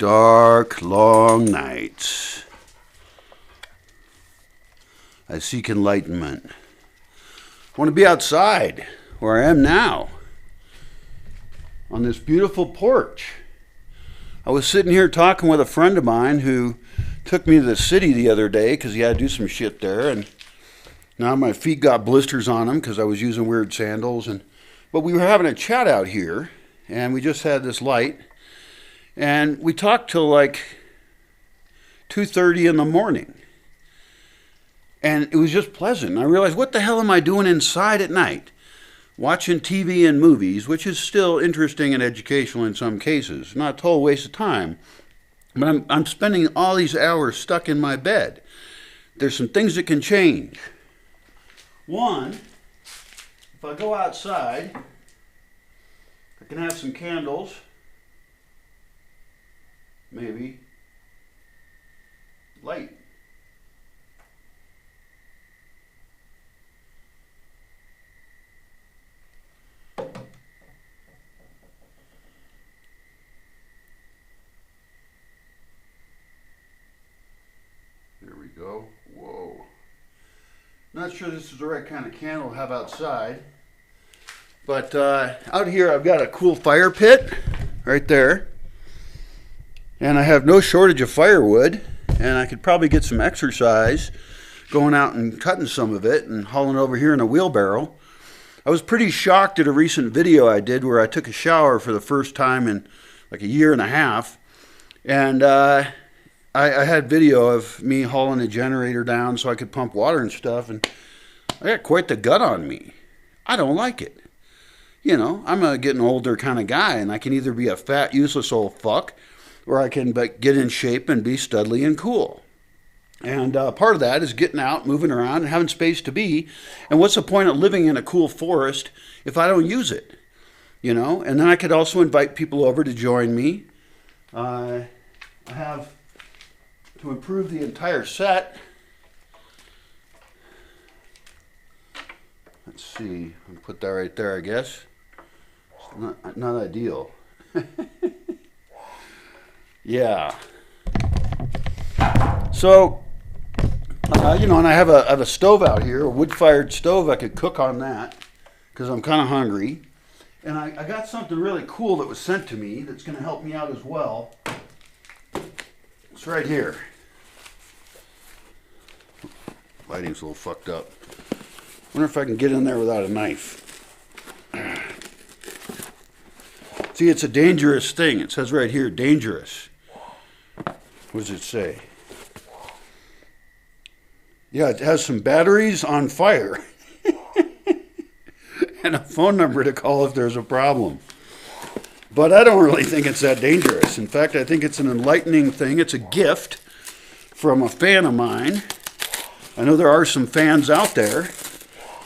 Dark, long nights. I seek enlightenment. I want to be outside, where I am now, on this beautiful porch. I was sitting here talking with a friend of mine who took me to the city the other day because he had to do some shit there, and now my feet got blisters on them because I was using weird sandals. But we were having a chat out here, and we just had this light, and we talked till like 2:30 in the morning. And it was just pleasant. I realized, what the hell am I doing inside at night? Watching TV and movies, which is still interesting and educational in some cases. Not a total waste of time. But I'm spending all these hours stuck in my bed. There's some things that can change. One, if I go outside, I can have some candles. Maybe. Light. There we go. Whoa. Not sure this is the right kind of candle to have outside. But out here I've got a cool fire pit right there. And I have no shortage of firewood, and I could probably get some exercise going out and cutting some of it and hauling it over here in a wheelbarrow. I was pretty shocked at a recent video I did where I took a shower for the first time in like a year and a half. And I had video of me hauling a generator down so I could pump water and stuff, and I got quite the gut on me. I don't like it. You know, I'm a getting older kind of guy, and I can either be a fat, useless old fuck, or I can get in shape and be studly and cool. And part of that is getting out, moving around, and having space to be. And what's the point of living in a cool forest if I don't use it? You know? And then I could also invite people over to join me. I have, to improve the entire set, let's see, I'll put that right there, I guess. It's not ideal. Yeah. So, you know, and I have a stove out here, a wood-fired stove. I could cook on that because I'm kind of hungry. And I got something really cool that was sent to me that's going to help me out as well. It's right here. Lighting's a little fucked up. Wonder if I can get in there without a knife. See, it's a dangerous thing. It says right here, dangerous. What does it say? Yeah, it has some batteries on fire. And a phone number to call if there's a problem. But I don't really think it's that dangerous. In fact, I think it's an enlightening thing. It's a gift from a fan of mine. I know there are some fans out there.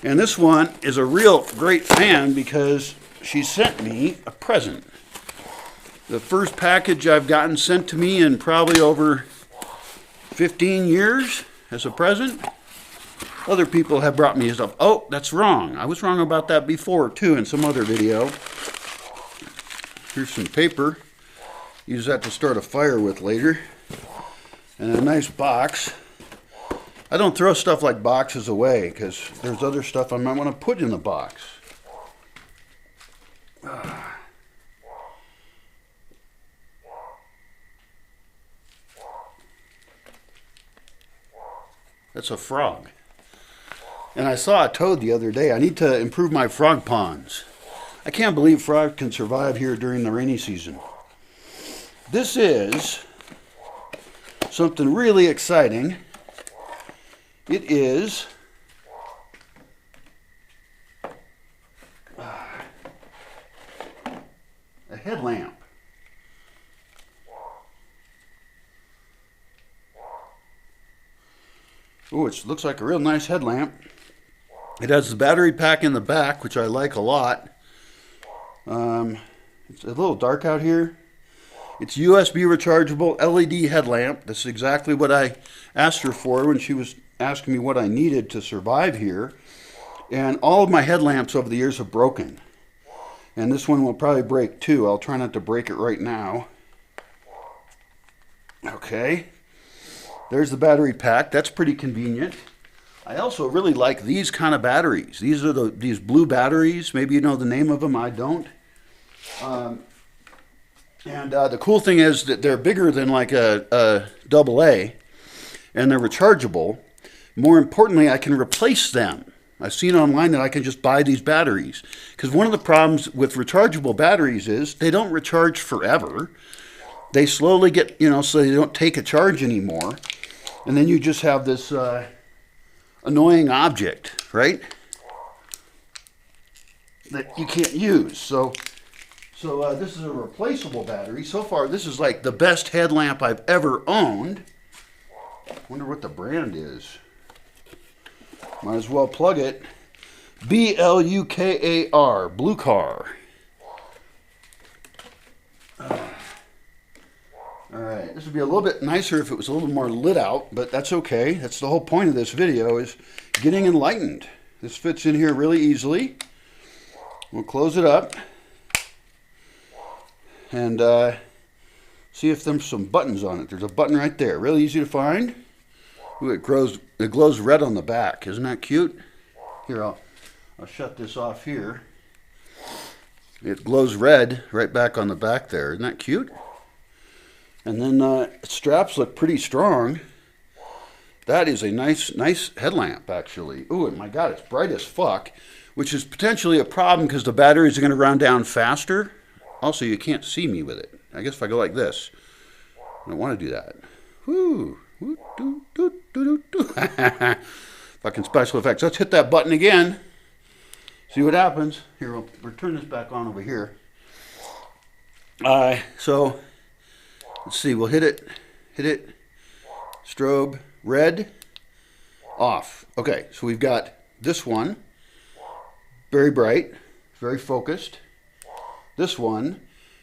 And this one is a real great fan because she sent me a present. The first package I've gotten sent to me in probably over 15 years as a present. Other people have brought me stuff. Oh, that's wrong. I was wrong about that before too in some other video. Here's some paper. Use that to start a fire with later. And a nice box. I don't throw stuff like boxes away because there's other stuff I might want to put in the box. That's a frog. And I saw a toad the other day. I need to improve my frog ponds. I can't believe frogs can survive here during the rainy season. This is something really exciting. It is a headlamp. Oh, it looks like a real nice headlamp. It has the battery pack in the back, which I like a lot. It's a little dark out here. It's USB rechargeable LED headlamp. This is exactly what I asked her for when she was asking me what I needed to survive here. And all of my headlamps over the years have broken. And this one will probably break too. I'll try not to break it right now. Okay, there's the battery pack. That's pretty convenient. I also really like these kind of batteries. These are these blue batteries. Maybe you know the name of them. I don't. The cool thing is that they're bigger than like a AA, and they're rechargeable. More importantly, I can replace them. I've seen online that I can just buy these batteries. Because one of the problems with rechargeable batteries is they don't recharge forever. They slowly get, so they don't take a charge anymore. And then you just have this annoying object, right? That you can't use. So this is a replaceable battery. So far, this is like the best headlamp I've ever owned. Wonder what the brand is. Might as well plug it. Blukar, Blukar. Alright, this would be a little bit nicer if it was a little more lit out, but that's okay. That's the whole point of this video, is getting enlightened. This fits in here really easily. We'll close it up and see if there's some buttons on it. There's a button right there, really easy to find. Ooh, it glows red on the back. Isn't that cute? Here, I'll shut this off here. It glows red right back on the back there. Isn't that cute? And then straps look pretty strong. That is a nice headlamp, actually. Ooh, my God, it's bright as fuck, which is potentially a problem because the batteries are going to run down faster. Also, you can't see me with it. I guess if I go like this, I don't want to do that. Whoo. Fucking special effects. Let's hit that button again. See what happens. Here, we'll turn this back on over here. So, let's see. We'll hit it. Strobe, red, off. Okay, so we've got this one. Very bright, very focused. This one,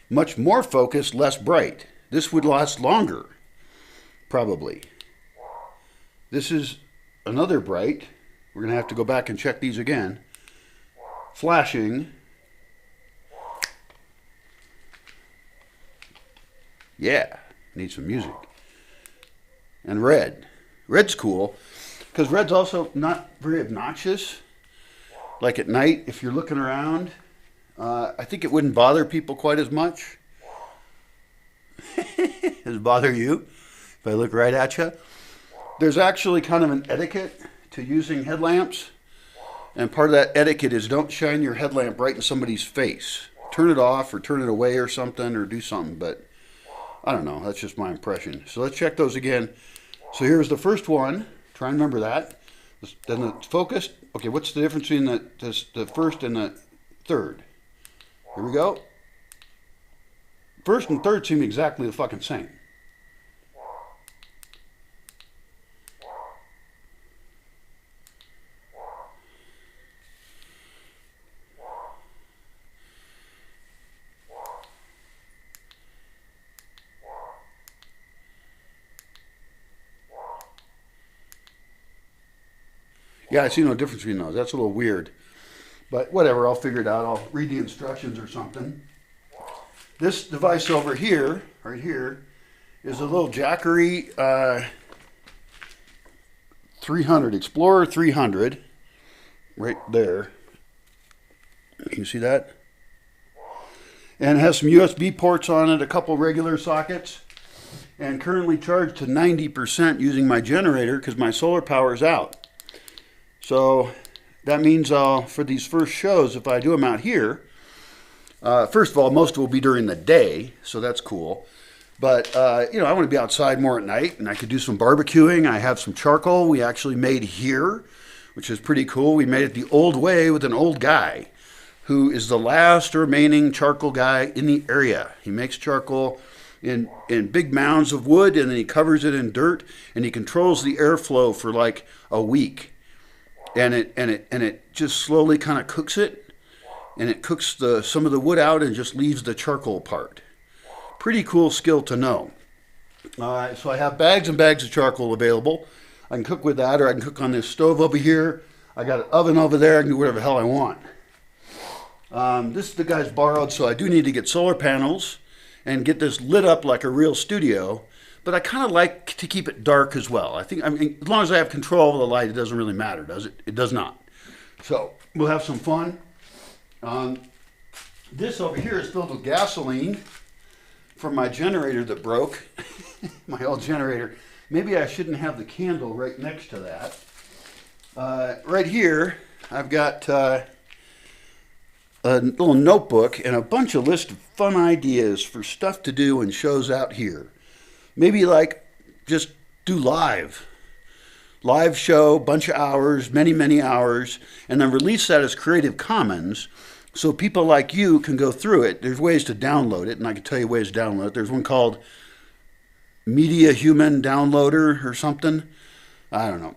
much more focused, less bright. This would last longer. Probably. This is another bright. We're going to have to go back and check these again. Flashing. Yeah, need some music. And red. Red's cool because red's also not very obnoxious. Like at night, if you're looking around, I think it wouldn't bother people quite as much. Does it bother you? If I look right at you, there's actually kind of an etiquette to using headlamps, and part of that etiquette is don't shine your headlamp right in somebody's face. Turn it off or turn it away or something, or do something, but I don't know, that's just my impression. So let's check those again. So here's the first one. Try and remember that. Then the focused. Okay, what's the difference between the first and the third? Here we go. First and third seem exactly the fucking same. Yeah, I see no difference between those. That's a little weird. But whatever, I'll figure it out. I'll read the instructions or something. This device over here, right here, is a little Jackery 300, Explorer 300, right there. Can you see that? And it has some USB ports on it, a couple regular sockets, and currently charged to 90% using my generator because my solar power is out. So that means for these first shows, if I do them out here, first of all, most will be during the day, so that's cool. But, I want to be outside more at night, and I could do some barbecuing. I have some charcoal we actually made here, which is pretty cool. We made it the old way with an old guy who is the last remaining charcoal guy in the area. He makes charcoal in big mounds of wood, and then he covers it in dirt, and he controls the airflow for like a week. And it just slowly kind of cooks it, and it cooks some of the wood out and just leaves the charcoal part. Pretty cool skill to know. So I have bags and bags of charcoal available. I can cook with that, or I can cook on this stove over here. I got an oven over there. I can do whatever the hell I want. This is the guy's borrowed, so I do need to get solar panels and get this lit up like a real studio. but I kind of like to keep it dark as well. I mean, as long as I have control of the light, it doesn't really matter, does it? It does not. So we'll have some fun. This over here is filled with gasoline from my generator that broke, my old generator. Maybe I shouldn't have the candle right next to that. Right here, I've got a little notebook and a bunch of list of fun ideas for stuff to do and shows out here. Maybe like just do live show, bunch of hours, many hours, and then release that as Creative Commons so people like you can go through it. There's ways to download it, and I can tell you ways to download it. There's one called Media Human Downloader or something. I don't know.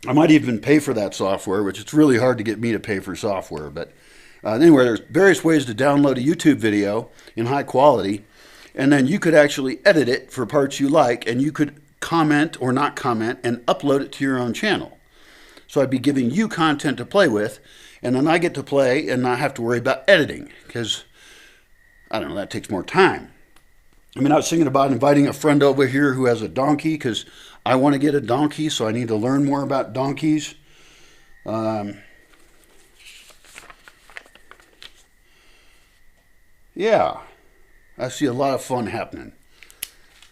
I might even pay for that software, which it's really hard to get me to pay for software. But anyway, there's various ways to download a YouTube video in high quality, and then you could actually edit it for parts you like, and you could comment or not comment and upload it to your own channel. So I'd be giving you content to play with, and then I get to play and not have to worry about editing, because, I don't know, that takes more time. I mean, I was thinking about inviting a friend over here who has a donkey, because I want to get a donkey, so I need to learn more about donkeys. Yeah, I see a lot of fun happening.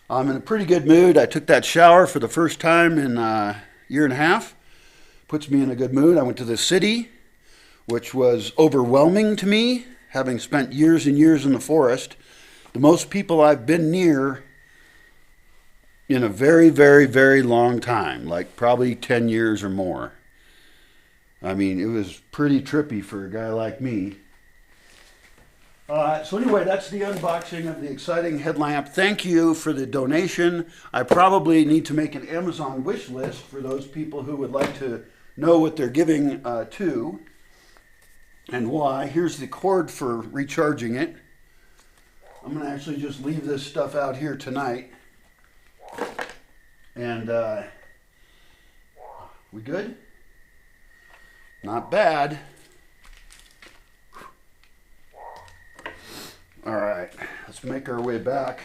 I'm in a pretty good mood. I took that shower for the first time in a year and a half. Puts me in a good mood. I went to the city, which was overwhelming to me, having spent years and years in the forest. The most people I've been near in a very, very, very long time, like probably 10 years or more. I mean, it was pretty trippy for a guy like me. So anyway, that's the unboxing of the exciting headlamp. Thank you for the donation. I probably need to make an Amazon wish list for those people who would like to know what they're giving to and why. Here's the cord for recharging it. I'm going to actually just leave this stuff out here tonight. And we good? Not bad. All right, let's make our way back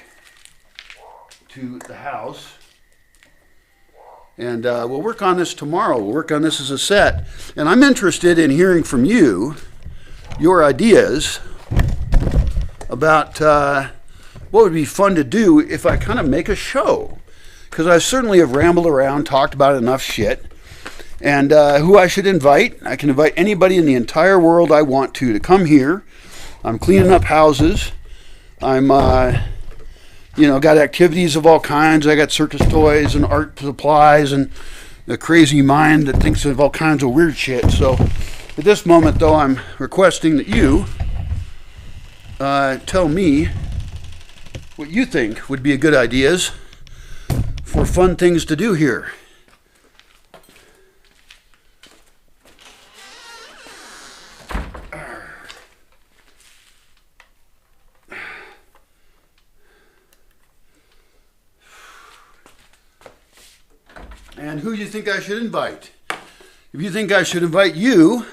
to the house. And we'll work on this tomorrow. We'll work on this as a set. And I'm interested in hearing from you, your ideas about what would be fun to do if I kind of make a show. Because I certainly have rambled around, talked about enough shit. And who I should invite. I can invite anybody in the entire world I want to come here. I'm cleaning up houses. I'm, got activities of all kinds. I got circus toys and art supplies and a crazy mind that thinks of all kinds of weird shit. So at this moment, though, I'm requesting that you tell me what you think would be good ideas for fun things to do here. And who do you think I should invite? If you think I should invite you,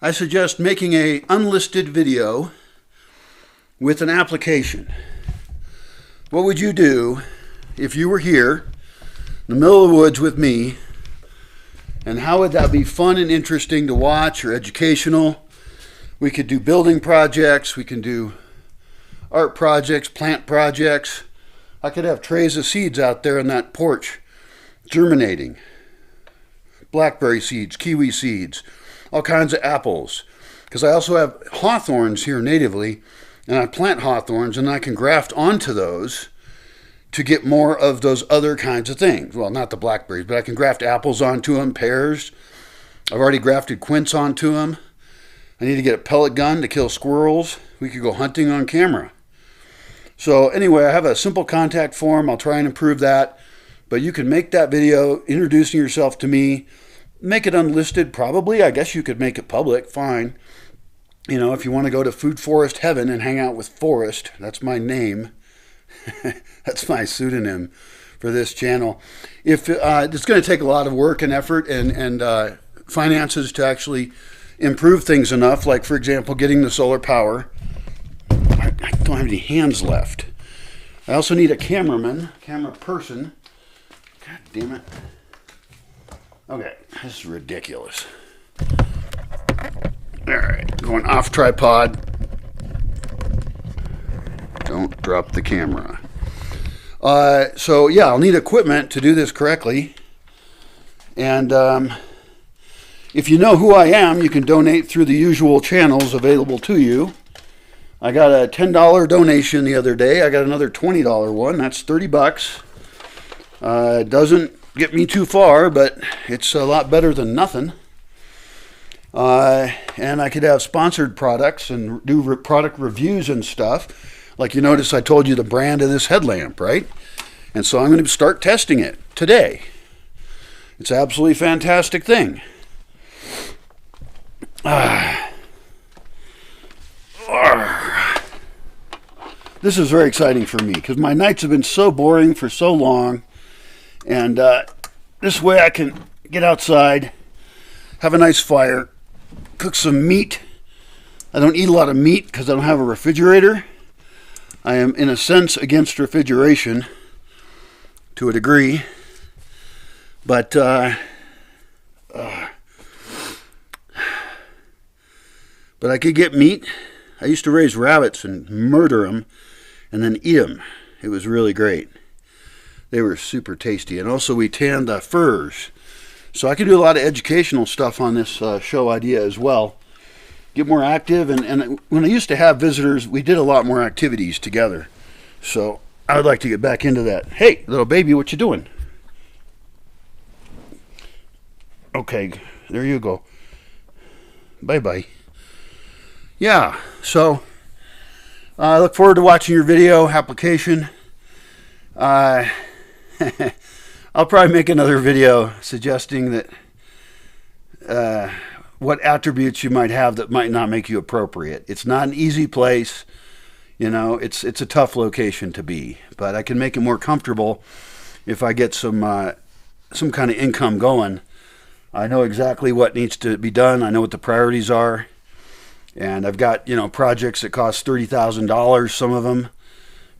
I suggest making an unlisted video with an application. What would you do if you were here in the middle of the woods with me, and how would that be fun and interesting to watch or educational? We could do building projects, we can do art projects, plant projects. I could have trays of seeds out there on that porch germinating. Blackberry seeds, kiwi seeds, all kinds of apples. Because I also have hawthorns here natively, and I plant hawthorns and I can graft onto those to get more of those other kinds of things. Well, not the blackberries, but I can graft apples onto them, pears. I've already grafted quince onto them. I need to get a pellet gun to kill squirrels. We could go hunting on camera. So anyway, I have a simple contact form. I'll try and improve that. But you can make that video introducing yourself to me. Make it unlisted, probably. I guess you could make it public, fine. You know, if you want to go to Food Forest Heaven and hang out with Forrest, that's my name. That's my pseudonym for this channel. If it's going to take a lot of work and effort and finances to actually improve things enough, like, for example, getting the solar power. I don't have any hands left. I also need a camera person. God damn it. Okay, this is ridiculous. Alright, going off tripod. Don't drop the camera. So yeah, I'll need equipment to do this correctly. And if you know who I am, you can donate through the usual channels available to you. I got a $10 donation the other day. I got another $20 one. That's 30 bucks. It doesn't get me too far, but it's a lot better than nothing. And I could have sponsored products and do product reviews and stuff. Like you notice I told you the brand of this headlamp, right? And so I'm going to start testing it today. It's an absolutely fantastic thing. This is very exciting for me because my nights have been so boring for so long. And this way I can get outside, have a nice fire, cook some meat. I don't eat a lot of meat because I don't have a refrigerator. I am, in a sense, against refrigeration to a degree. But I could get meat. I used to raise rabbits and murder them and then eat them. It was really great. They were super tasty. And also we tanned the furs. So I can do a lot of educational stuff on this show idea as well. Get more active. And when I used to have visitors, we did a lot more activities together. So I would like to get back into that. Hey, little baby, what you doing? Okay, there you go. Bye-bye. Yeah, so I look forward to watching your video application. I'll probably make another video suggesting that what attributes you might have that might not make you appropriate. It's not an easy place, you know. It's a tough location to be, but I can make it more comfortable if I get some kind of income going. I know exactly what needs to be done. I know what the priorities are, and I've got projects that cost $30,000, some of them,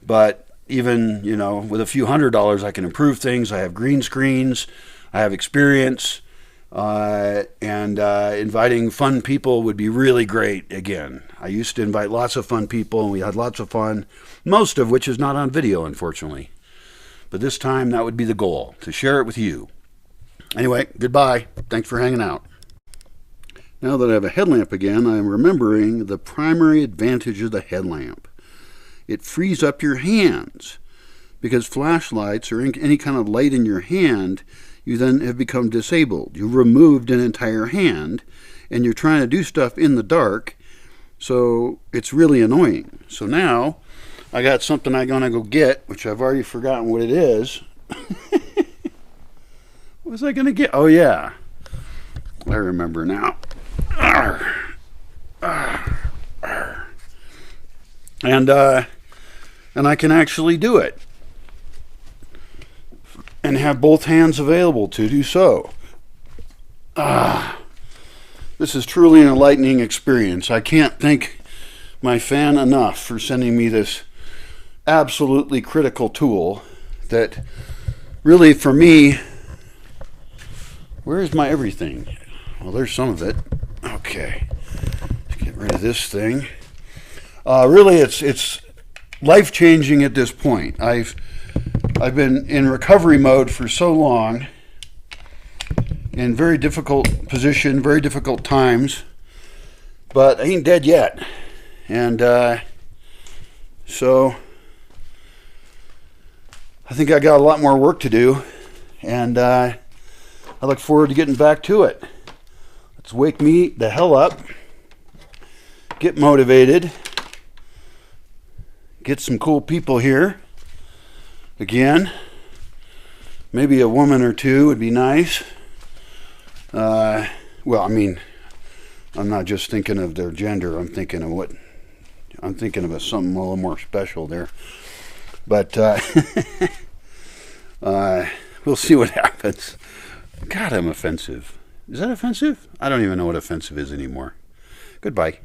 but even, with a few $100s, I can improve things. I have green screens. I have experience. And inviting fun people would be really great again. I used to invite lots of fun people, and we had lots of fun, most of which is not on video, unfortunately. But this time, that would be the goal, to share it with you. Anyway, goodbye. Thanks for hanging out. Now that I have a headlamp again, I am remembering the primary advantage of the headlamp. It frees up your hands, because flashlights or any kind of light in your hand, you then have become disabled. You've removed an entire hand, and you're trying to do stuff in the dark, so it's really annoying. So now, I got something I'm going to go get, which I've already forgotten what it is. What was I going to get? Oh, yeah. I remember now. And I can actually do it and have both hands available to do so. This is truly an enlightening experience. I can't thank my fan enough for sending me this absolutely critical tool that really, for me, where's my everything? Well, there's some of it. Okay, let's get rid of this thing. Really, it's life-changing at this point. I've been in recovery mode for so long, in very difficult position, very difficult times, but I ain't dead yet. And so I think I got a lot more work to do, and I look forward to getting back to it. Let's wake me the hell up, get motivated, get some cool people here. Again, maybe a woman or two would be nice. Well, I mean, I'm not just thinking of their gender. I'm thinking of something a little more special there. But we'll see what happens. God, I'm offensive. Is that offensive? I don't even know what offensive is anymore. Goodbye.